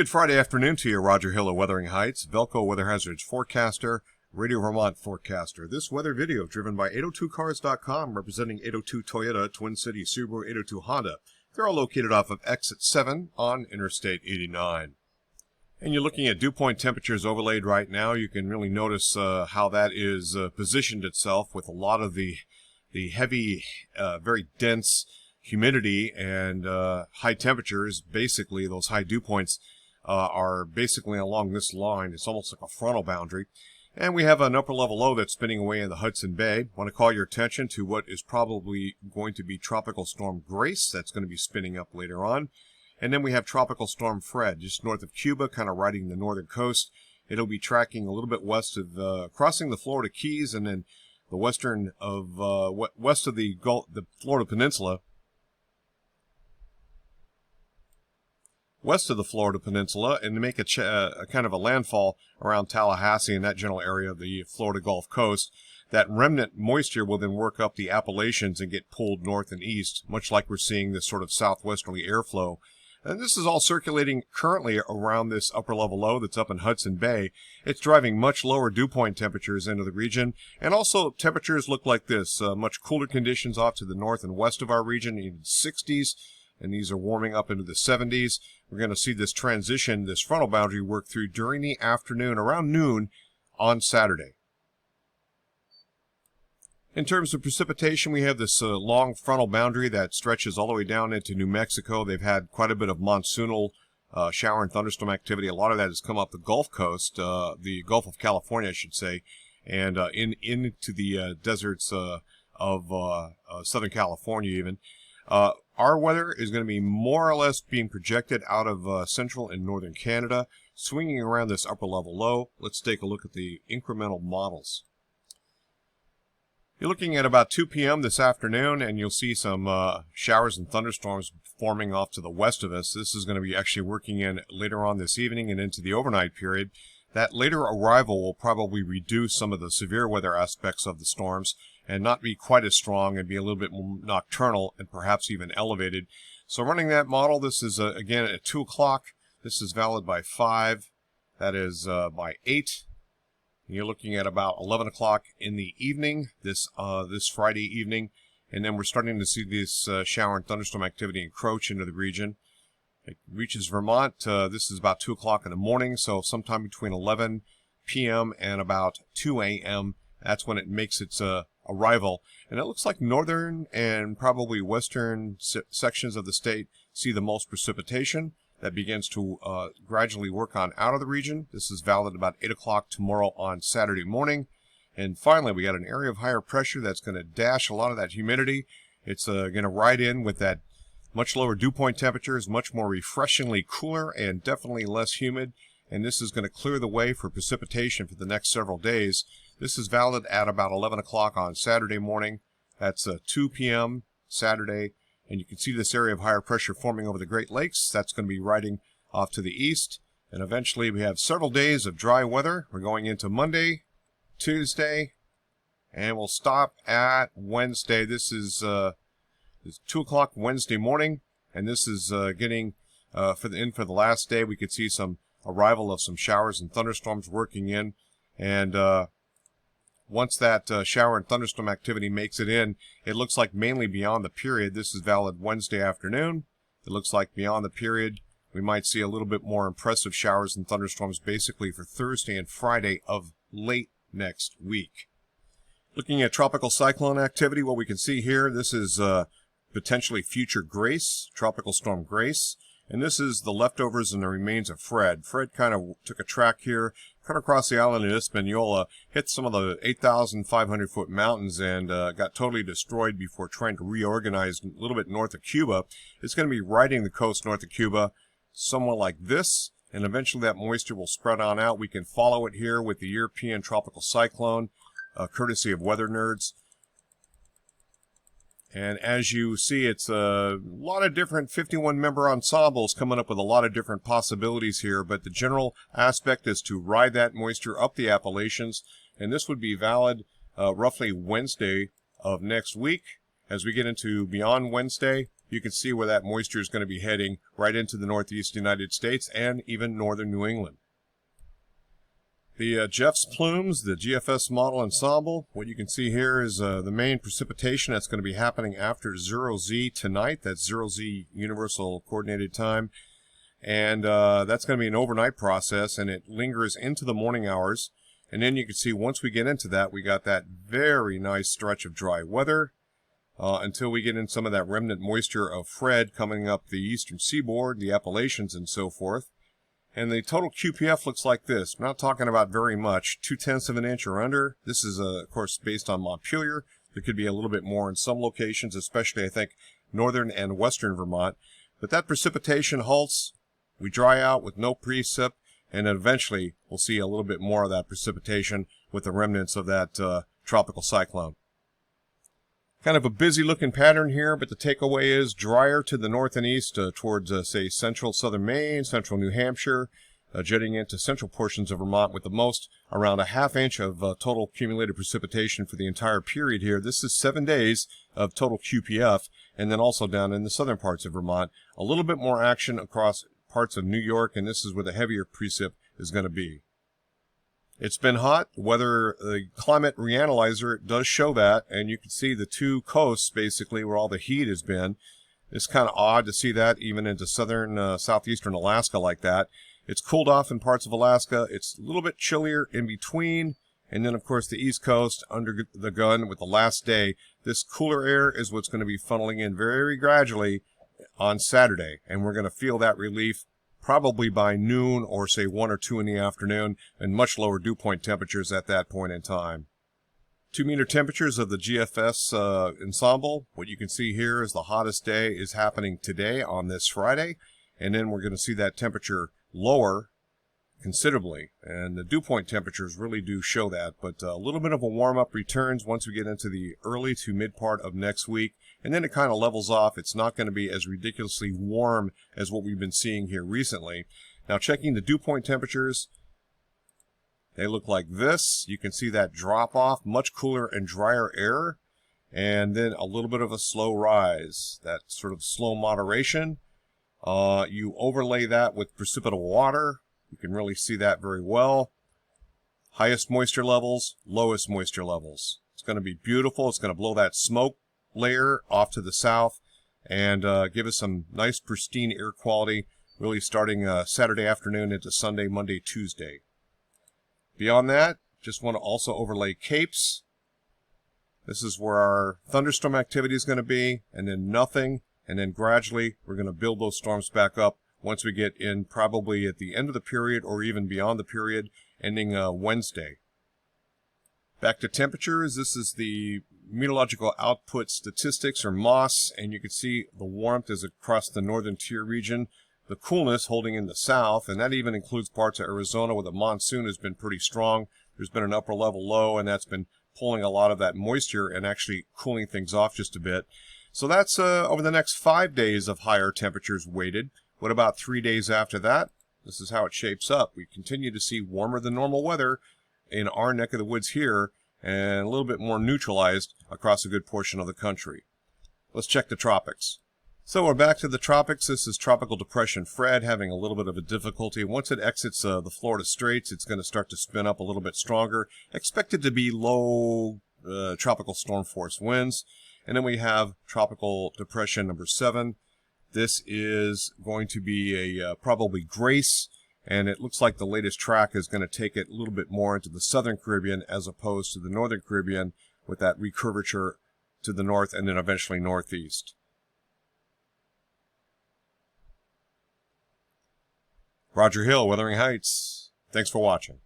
Good Friday afternoon to you, Roger Hill of Wuthering Heights, VELCO Weather Hazards Forecaster, Radio Vermont Forecaster. This weather video driven by 802cars.com, representing 802 Toyota, Twin Cities Subaru, 802 Honda. They're all located off of exit 7 on Interstate 89. And you're looking at dew point temperatures overlaid right now. You can really notice how that is positioned itself with a lot of the heavy, very dense humidity and high temperatures. Basically, those high dew points are basically along this line. It's almost like a frontal boundary. And we have an upper level low that's spinning away in the Hudson Bay. I want to call your attention to what is probably going to be Tropical Storm Grace. That's going to be spinning up later on. And then we have Tropical Storm Fred, just north of Cuba, kind of riding the northern coast. It'll be tracking a little bit west of, crossing the Florida Keys, and then the west of the Florida Peninsula. West of the Florida Peninsula, and to make a kind of a landfall around Tallahassee and that general area of the Florida Gulf Coast. That remnant moisture will then work up the Appalachians and get pulled north and east, much like we're seeing this sort of southwesterly airflow. And this is all circulating currently around this upper level low that's up in Hudson Bay. It's driving much lower dew point temperatures into the region, and also temperatures look like this. Much cooler conditions off to the north and west of our region in the 60s. And these are warming up into the 70s. We're going to see this transition, this frontal boundary work through during the afternoon, around noon on Saturday. In terms of precipitation, we have this long frontal boundary that stretches all the way down into New Mexico. They've had quite a bit of monsoonal shower and thunderstorm activity. A lot of that has come up the Gulf Coast, the Gulf of California, I should say, and into the deserts of Southern California even. Our weather is going to be more or less being projected out of central and northern Canada, swinging around this upper level low. Let's take a look at the incremental models. You're looking at about 2 p.m. this afternoon, and you'll see some showers and thunderstorms forming off to the west of us. This is going to be actually working in later on this evening and into the overnight period. That later arrival will probably reduce some of the severe weather aspects of the storms and not be quite as strong and be a little bit more nocturnal and perhaps even elevated. So running that model, this is again at 2 o'clock. This is valid by 5. That is by 8. And you're looking at about 11 o'clock in the evening, this Friday evening. And then we're starting to see this shower and thunderstorm activity encroach into the region. It reaches Vermont. This is about 2 o'clock in the morning, so sometime between 11 p.m. and about 2 a.m. That's when it makes its arrival. And it looks like northern and probably western sections of the state see the most precipitation. That begins to gradually work on out of the region. This is valid about 8 o'clock tomorrow on Saturday morning. And finally, we got an area of higher pressure that's going to dash a lot of that humidity. It's going to ride in with that much lower dew point temperatures, much more refreshingly cooler and definitely less humid. And this is going to clear the way for precipitation for the next several days. This is valid at about 11 o'clock on Saturday morning. That's 2 p.m. Saturday. And you can see this area of higher pressure forming over the Great Lakes. That's going to be riding off to the east. And eventually we have several days of dry weather. We're going into Monday, Tuesday, and we'll stop at Wednesday. This is 2 o'clock Wednesday morning, and this is getting for the last day. We could see some arrival of some showers and thunderstorms working in, and once that shower and thunderstorm activity makes it in, it looks like mainly beyond the period. This is valid Wednesday afternoon. It looks like beyond the period we might see a little bit more impressive showers and thunderstorms basically for Thursday and Friday of late next week. Looking at tropical cyclone activity, what we can see here, this is potentially future Grace, Tropical Storm Grace. And this is the leftovers and the remains of Fred. Fred kind of took a track here, cut across the island of Hispaniola, hit some of the 8,500-foot mountains, and got totally destroyed before trying to reorganize a little bit north of Cuba. It's going to be riding the coast north of Cuba, somewhat like this, and eventually that moisture will spread on out. We can follow it here with the European tropical cyclone, courtesy of Weather Nerds. And as you see, it's a lot of different 51-member ensembles coming up with a lot of different possibilities here, but the general aspect is to ride that moisture up the Appalachians, and this would be valid roughly Wednesday of next week. As we get into beyond Wednesday, you can see where that moisture is going to be heading right into the northeast United States and even northern New England. The Jeff's plumes, the GFS model ensemble, what you can see here is the main precipitation that's going to be happening after 0Z tonight. That's 0Z Universal Coordinated Time. And that's going to be an overnight process, and it lingers into the morning hours. And then you can see once we get into that, we got that very nice stretch of dry weather until we get in some of that remnant moisture of Fred coming up the eastern seaboard, the Appalachians, and so forth. And the total QPF looks like this. I'm not talking about very much, 0.2 of an inch or under. This is, of course, based on Montpelier. There could be a little bit more in some locations, especially, I think, northern and western Vermont. But that precipitation halts. We dry out with no precip, and then eventually we'll see a little bit more of that precipitation with the remnants of that tropical cyclone. Kind of a busy looking pattern here, but the takeaway is drier to the north and east towards, say, central southern Maine, central New Hampshire, jetting into central portions of Vermont with the most around 1/2 inch of total cumulative precipitation for the entire period here. This is 7 days of total QPF, and then also down in the southern parts of Vermont. A little bit more action across parts of New York, and this is where the heavier precip is going to be. It's been hot. The climate reanalyzer does show that, and you can see the two coasts basically where all the heat has been. It's kind of odd to see that even into southern, southeastern Alaska like that. It's cooled off in parts of Alaska. It's a little bit chillier in between, and then of course the East Coast under the gun with the last day. This cooler air is what's going to be funneling in very gradually on Saturday, and we're going to feel that relief probably by noon or say 1 or 2 in the afternoon, and much lower dew point temperatures at that point in time. 2-meter temperatures of the GFS ensemble. What you can see here is the hottest day is happening today on this Friday, and then we're going to see that temperature lower considerably, and the dew point temperatures really do show that, but a little bit of a warm-up returns once we get into the early to mid part of next week, and then it kind of levels off. It's not going to be as ridiculously warm as what we've been seeing here recently. Now, checking the dew point temperatures, they look like this. You can see that drop off, much cooler and drier air, and then a little bit of a slow rise, that sort of slow moderation. You overlay that with precipitable water. You can really see that very well. Highest moisture levels, lowest moisture levels. It's going to be beautiful. It's going to blow that smoke layer off to the south and give us some nice pristine air quality, really starting Saturday afternoon into Sunday, Monday, Tuesday. Beyond that, just want to also overlay capes. This is where our thunderstorm activity is going to be, and then nothing, and then gradually we're going to build those storms back up once we get in probably at the end of the period or even beyond the period, ending Wednesday. Back to temperatures, this is the meteorological output statistics, or MOS, and you can see the warmth is across the northern tier region, the coolness holding in the south, and that even includes parts of Arizona where the monsoon has been pretty strong. There's been an upper level low, and that's been pulling a lot of that moisture and actually cooling things off just a bit. So that's over the next 5 days of higher temperatures weighted. What about 3 days after that? This is how it shapes up. We continue to see warmer than normal weather in our neck of the woods here, and a little bit more neutralized across a good portion of the country. Let's check the tropics. So we're back to the tropics. This is Tropical Depression Fred having a little bit of a difficulty. Once it exits the Florida Straits, it's going to start to spin up a little bit stronger. Expected to be low tropical storm force winds. And then we have Tropical Depression number 7. This is going to be a probably Grace, and it looks like the latest track is going to take it a little bit more into the southern Caribbean as opposed to the northern Caribbean with that recurvature to the north and then eventually northeast. Roger Hill, Wuthering Heights. Thanks for watching.